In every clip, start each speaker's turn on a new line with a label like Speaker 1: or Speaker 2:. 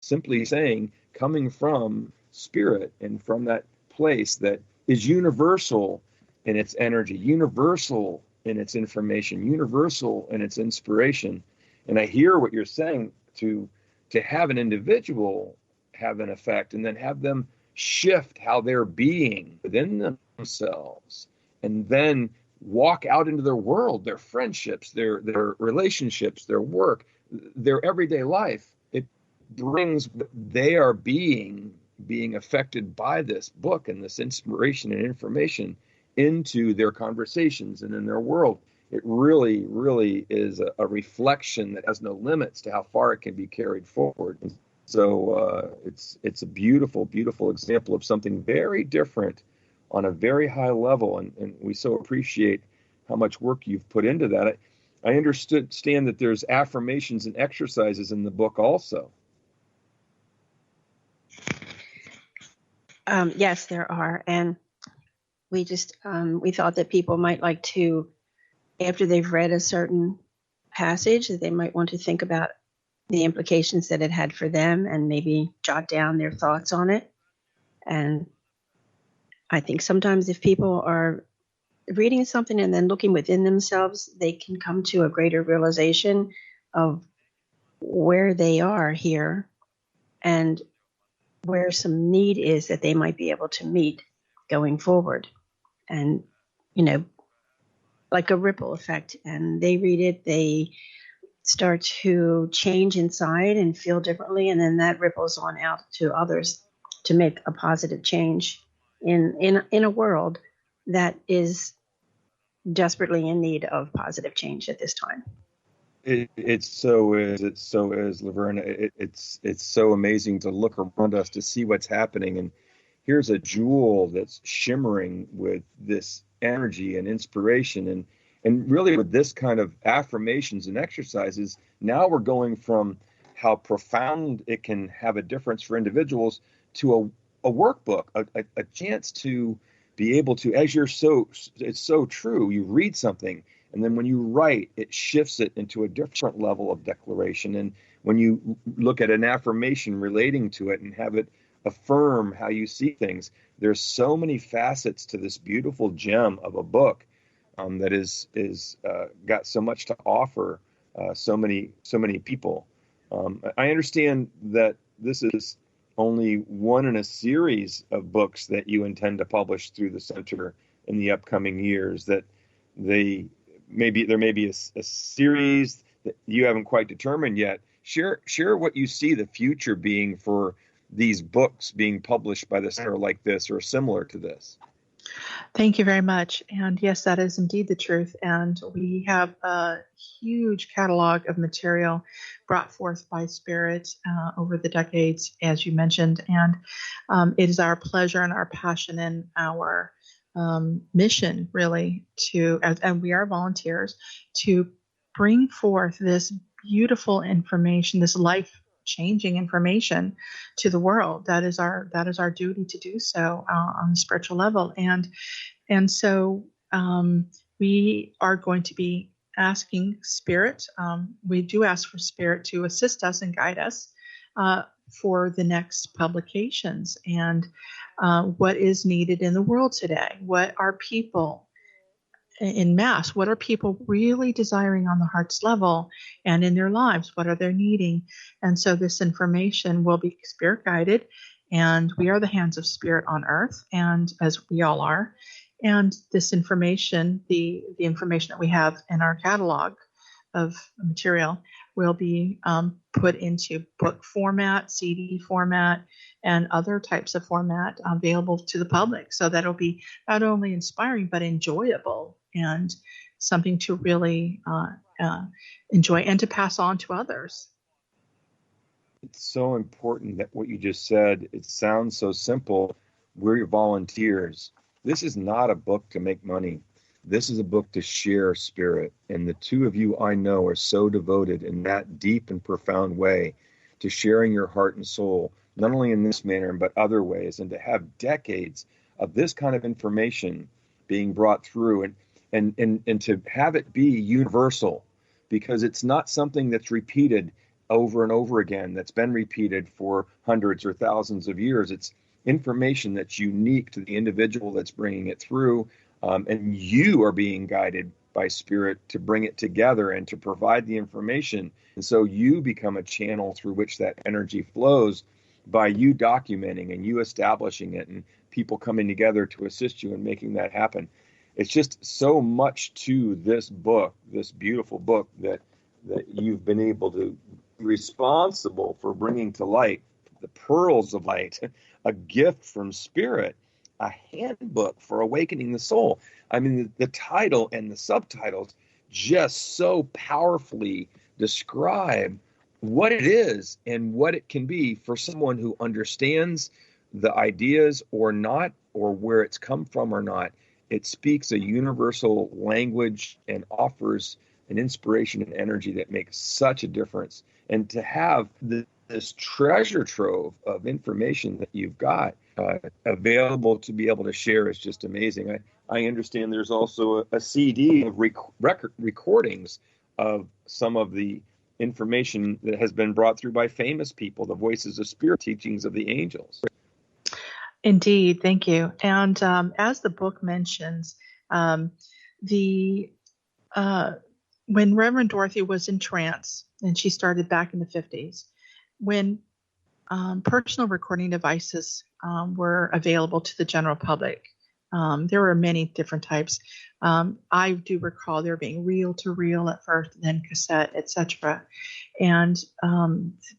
Speaker 1: simply saying, coming from spirit and from that place that is universal in its energy, universal in its information, universal in its inspiration. And I hear what you're saying, to have an individual have an effect and then have them shift how they're being within themselves, and then walk out into their world, their friendships, their relationships, their work, their everyday life. It brings they are being affected by this book and this inspiration and information into their conversations and in their world. It really, really is a reflection that has no limits to how far it can be carried forward. And so it's a beautiful, beautiful example of something very different on a very high level. And we so appreciate how much work you've put into that. I understand that there's affirmations and exercises in the book also.
Speaker 2: Yes, there are. And we just, we thought that people might like to, after they've read a certain passage, that they might want to think about the implications that it had for them and maybe jot down their thoughts on it. And I think sometimes if people are reading something and then looking within themselves, they can come to a greater realization of where they are here and where some need is that they might be able to meet going forward. And, you know, like a ripple effect. And they read it, they start to change inside and feel differently. And then that ripples on out to others to make a positive change in a world that is desperately in need of positive change at this time.
Speaker 1: It so is, Laverne. It's so amazing to look around us to see what's happening. And here's a jewel that's shimmering with this energy and inspiration. And really with this kind of affirmations and exercises, now we're going from how profound it can have a difference for individuals to a workbook, a chance to be able to, as it's so true, you read something, and then when you write, it shifts it into a different level of declaration. And when you look at an affirmation relating to it and have it affirm how you see things, there's so many facets to this beautiful gem of a book that is got so much to offer so many people. I understand that this is only one in a series of books that you intend to publish through the center in the upcoming years, that there may be a series that you haven't quite determined yet. Share what you see the future being for these books being published by the center like this or similar to this.
Speaker 3: Thank you very much. And yes, that is indeed the truth. And we have a huge catalog of material brought forth by Spirit over the decades, as you mentioned. And it is our pleasure and our passion and our mission, really, and we are volunteers, to bring forth this beautiful information, this life-changing information to the world. That is our duty to do so on the spiritual level. And so we are going to be asking Spirit. We do ask for Spirit to assist us and guide us for the next publications and what is needed in the world today. What are people in mass? What are people really desiring on the heart's level and in their lives? What are they needing? And so this information will be Spirit guided, and we are the hands of Spirit on earth, and as we all are. And this information, the information that we have in our catalog of material, will be put into book format, CD format, and other types of format available to the public. So that'll be not only inspiring, but enjoyable and something to really enjoy and to pass on to others.
Speaker 1: It's so important that what you just said, it sounds so simple. We're your volunteers. This is not a book to make money. This is a book to share Spirit. And the two of you I know are so devoted in that deep and profound way to sharing your heart and soul, not only in this manner, but other ways, and to have decades of this kind of information being brought through and to have it be universal, because it's not something that's repeated over and over again, that's been repeated for hundreds or thousands of years. It's information that's unique to the individual that's bringing it through, and you are being guided by Spirit to bring it together and to provide the information. And so you become a channel through which that energy flows by you documenting and you establishing it, and people coming together to assist you in making that happen. It's just so much to this book, this beautiful book, that you've been able to be responsible for bringing to light, the pearls of light, a gift from Spirit, a handbook for awakening the soul. I mean, the title and the subtitles just so powerfully describe what it is and what it can be for someone who understands the ideas or not, or where it's come from or not. It speaks a universal language and offers an inspiration and energy that makes such a difference. And to have this treasure trove of information that you've got available to be able to share is just amazing. I understand there's also a CD of recordings of some of the information that has been brought through by famous people, the voices of Spirit, teachings of the angels.
Speaker 3: Indeed, thank you. And as the book mentions, when Reverend Dorothy was in trance, and she started back in the 50s, when personal recording devices were available to the general public, there were many different types. I do recall there being reel-to-reel at first, then cassette, etc. And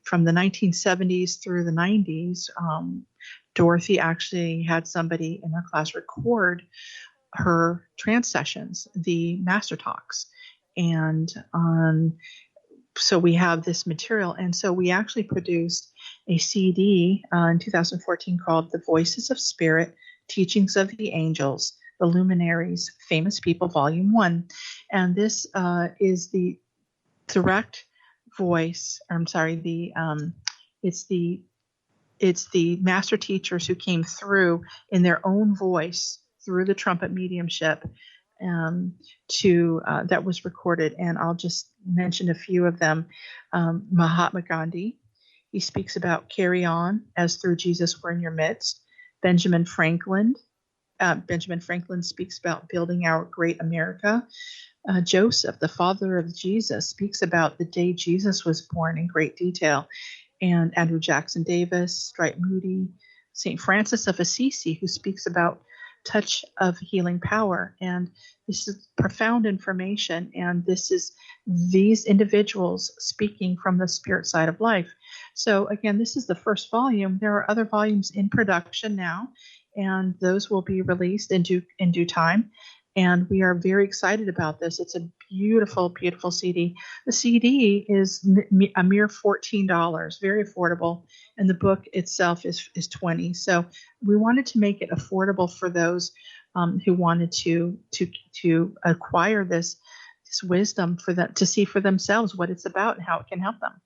Speaker 3: from the 1970s through the 90s, Dorothy actually had somebody in her class record her trance sessions, the master talks. And so we have this material. And so we actually produced a CD in 2014 called The Voices of Spirit, Teachings of the Angels, the Luminaries, Famous People, Volume 1. And this is the direct voice, it's the master teachers who came through in their own voice through the trumpet mediumship that was recorded. And I'll just mention a few of them. Mahatma Gandhi, he speaks about carry on as through Jesus we're in your midst. Benjamin Franklin speaks about building our great America. Joseph, the father of Jesus, speaks about the day Jesus was born in great detail. And Andrew Jackson Davis, Stripe Moody, St. Francis of Assisi, who speaks about touch of healing power. And this is profound information. And this is these individuals speaking from the spirit side of life. So again, this is the first volume. There are other volumes in production now, and those will be released in due time. And we are very excited about this. It's a beautiful, beautiful CD. The CD is a mere $14, very affordable, and the book itself is $20. So we wanted to make it affordable for those who wanted to acquire this wisdom for them to see for themselves what it's about and how it can help them.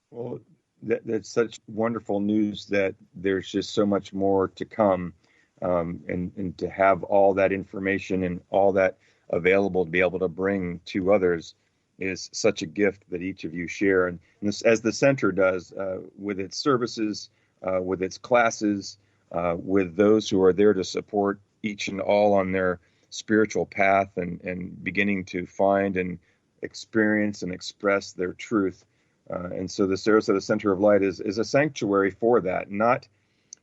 Speaker 1: Well, that's such wonderful news that there's just so much more to come. And to have all that information and all that available to be able to bring to others is such a gift that each of you share. And this, as the center does with its services, with its classes, with those who are there to support each and all on their spiritual path and beginning to find and experience and express their truth. And so the Sarasota Center of Light is a sanctuary for that, not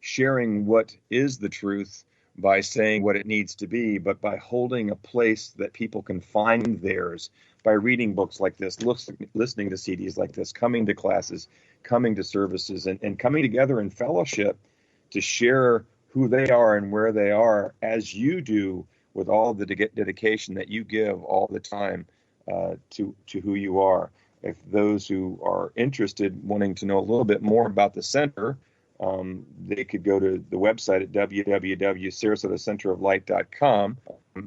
Speaker 1: sharing what is the truth by saying what it needs to be, but by holding a place that people can find theirs by reading books like this, listening to CDs like this, coming to classes, coming to services, and coming together in fellowship to share who they are and where they are, as you do with all the dedication that you give all the time to who you are. If those who are interested, wanting to know a little bit more about the center, they could go to the website at www.sarasotacenteroflight.com.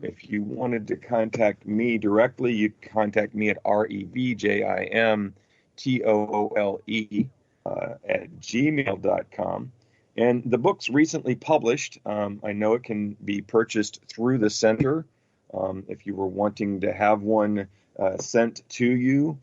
Speaker 1: If you wanted to contact me directly, you can contact me at revjimtoole@gmail.com. And the book's recently published. I know it can be purchased through the center. If you were wanting to have one sent to you,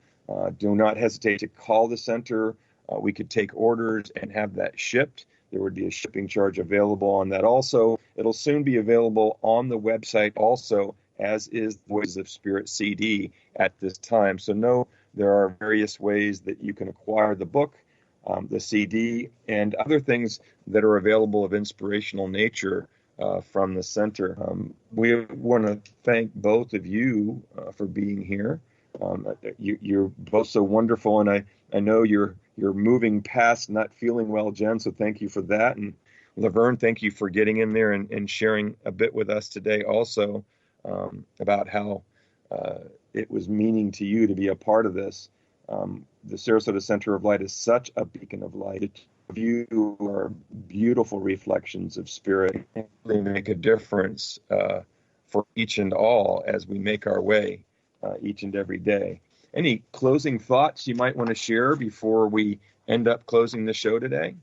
Speaker 1: Do not hesitate to call the center. We could take orders and have that shipped. There would be a shipping charge available on that also. It'll soon be available on the website also, as is the Voices of Spirit CD at this time. So know there are various ways that you can acquire the book, the CD, and other things that are available of inspirational nature from the center. We want to thank both of you for being here. You're both so wonderful, and I know you're moving past not feeling well, Jen, so thank you for that. And Laverne, thank you for getting in there and sharing a bit with us today also about how it was meaning to you to be a part of this. The Sarasota Center of Light is such a beacon of light. You are beautiful reflections of spirit. They make a difference for each and all as we make our way each and every day. Any closing thoughts you might want to share before we end up closing the show today?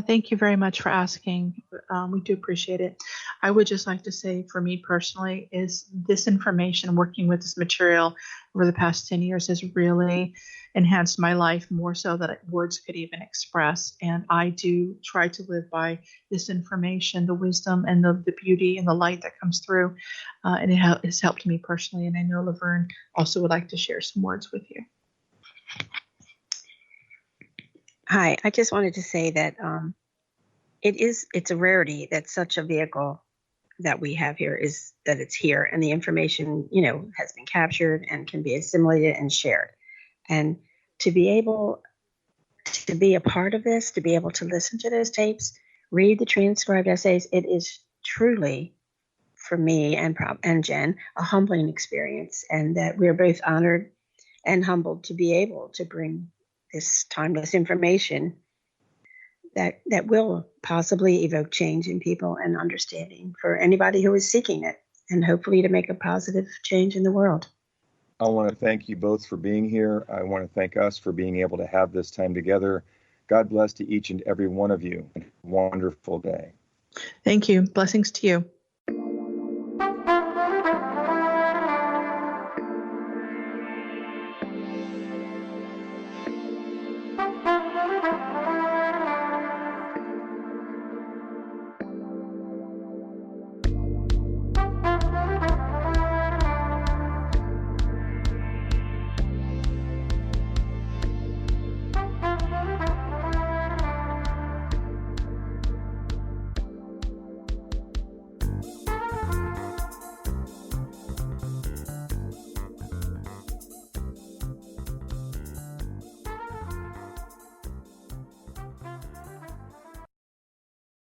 Speaker 3: Thank you very much for asking. We do appreciate it. I would just like to say, for me personally, is this information, working with this material over the past 10 years, has really enhanced my life more so than words could even express. And I do try to live by this information, the wisdom and the beauty and the light that comes through. And it has helped me personally. And I know Laverne also would like to share some words with you.
Speaker 2: Hi, I just wanted to say that it's a rarity that such a vehicle that we have here is that it's here, and the information, has been captured and can be assimilated and shared. And to be able to be a part of this, to be able to listen to those tapes, read the transcribed essays, it is truly, for me and Jen, a humbling experience, and that we're both honored and humbled to be able to bring this timeless information that will possibly evoke change in people and understanding for anybody who is seeking it, and hopefully to make a positive change in the world.
Speaker 1: I want to thank you both for being here. I want to thank us for being able to have this time together. God bless to each and every one of you. Wonderful day.
Speaker 3: Thank you. Blessings to you.